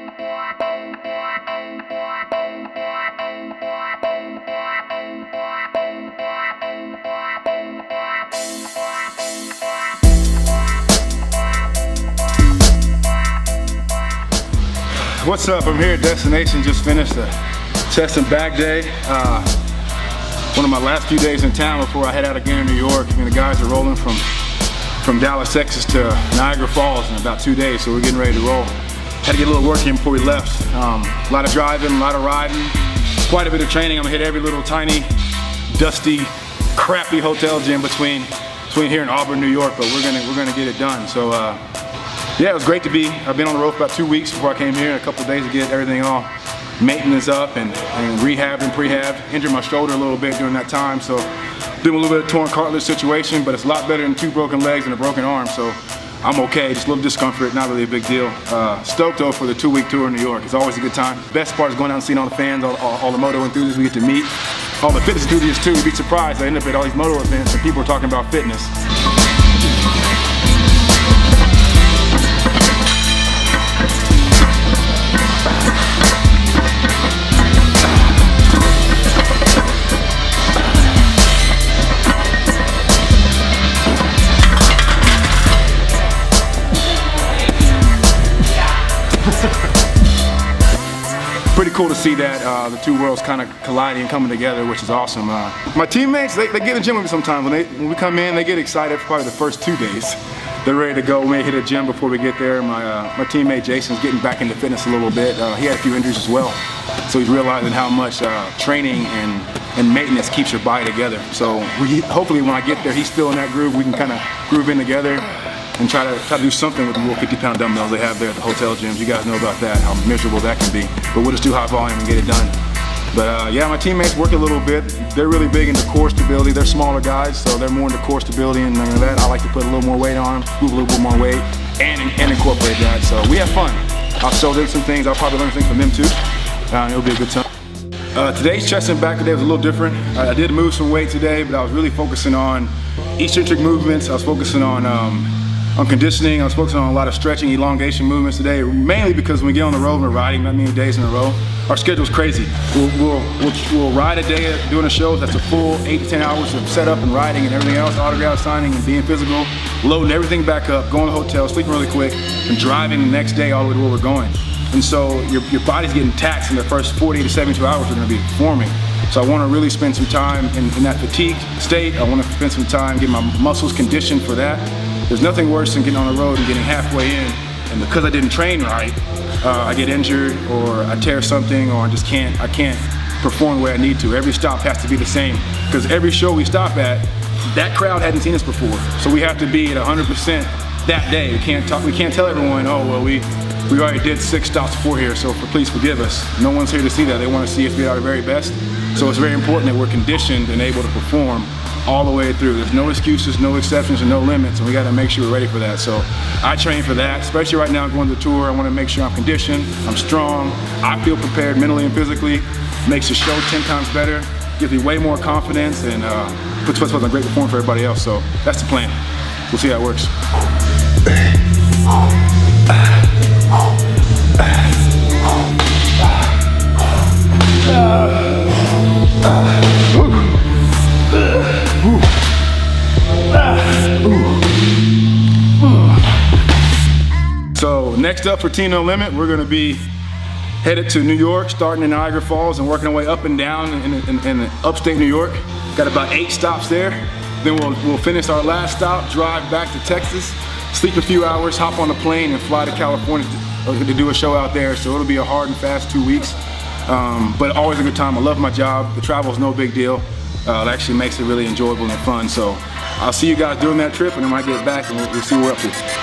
What's up? I'm here at Destination. Just finished a chest and back day. One of my last few days in town before I head out again to New York. I mean, the guys are rolling from Dallas, Texas to Niagara Falls in about 2 days, so we're getting ready to roll. Had to get a little work in before we left. A lot of driving, a lot of riding, quite a bit of training. I'm gonna hit every little tiny, dusty, crappy hotel gym between here and Auburn, New York, but we're gonna get it done. So yeah, it was great to be. I've been on the road for about 2 weeks before I came here, and a couple of days to get everything all maintenance up and rehab and prehab. Injured my shoulder a little bit during that time, so doing a little bit of torn cartilage situation, but it's a lot better than 2 broken legs and a broken arm, so I'm okay. Just a little discomfort, not really a big deal. Stoked though for the 2-week tour in New York. It's always a good time. Best part is going out and seeing all the fans, all the moto enthusiasts we get to meet. All the fitness enthusiasts too. You'd be surprised. I end up at all these moto events and people are talking about fitness. Pretty cool to see that the two worlds kind of colliding and coming together, which is awesome. My teammates, they get in the gym with me sometimes. When we come in, they get excited for probably the first 2 days. They're ready to go. We may hit a gym before we get there. My teammate Jason's getting back into fitness a little bit. He had a few injuries as well, so he's realizing how much training and maintenance keeps your body together. So hopefully when I get there, he's still in that groove. We can kind of groove in together and try to do something with the little 50-pound dumbbells they have there at the hotel gyms. You guys know about that, how miserable that can be. But we'll just do high volume and get it done. But yeah, my teammates work a little bit. They're really big into core stability. They're smaller guys, so they're more into core stability and that. I like to put a little more weight on them, move a little bit more weight, and incorporate that. So we have fun. I'll show them some things. I'll probably learn things from them too. It'll be a good time. Today's chest and back today was a little different. I did move some weight today, but I was really focusing on eccentric movements. I was focusing on conditioning. I was focusing on a lot of stretching, elongation movements today, mainly because when we get on the road and we're riding that many days in a row, our schedule's crazy. We'll ride a day doing a show that's a full 8 to 10 hours of setup and riding and everything else, autograph signing and being physical, loading everything back up, going to the hotel, sleeping really quick, and driving the next day all the way to where we're going. And so your body's getting taxed in the first 40 to 72 hours we're gonna be performing. So I wanna really spend some time in that fatigued state. I wanna spend some time getting my muscles conditioned for that. There's nothing worse than getting on the road and getting halfway in, and because I didn't train right, I get injured or I tear something, or I can't perform the way I need to. Every stop has to be the same, because every show we stop at, that crowd hadn't seen us before. So we have to be at 100% that day. We can't tell everyone, oh well, we already did 6 stops before here, so please forgive us. No one's here to see that. They want to see us be at our very best. So it's very important that we're conditioned and able to perform all the way through. There's no excuses, no exceptions, and no limits, and we got to make sure we're ready for that. So I train for that, especially right now going to the tour. I want to make sure I'm conditioned, I'm strong, I feel prepared mentally and physically. Makes the show 10 times better, gives me way more confidence, and puts us on a great performance for everybody else. So that's the plan. We'll see how it works. So next up for Team No Limit, we're going to be headed to New York, starting in Niagara Falls and working our way up and down in upstate New York. Got about 8 stops there. Then we'll finish our last stop, drive back to Texas, sleep a few hours, hop on a plane, and fly to California to do a show out there. So it'll be a hard and fast 2 weeks, but always a good time. I love my job. The travel is no big deal. It actually makes it really enjoyable and fun. So I'll see you guys during that trip, and then when I get back, and we'll see what we're up to.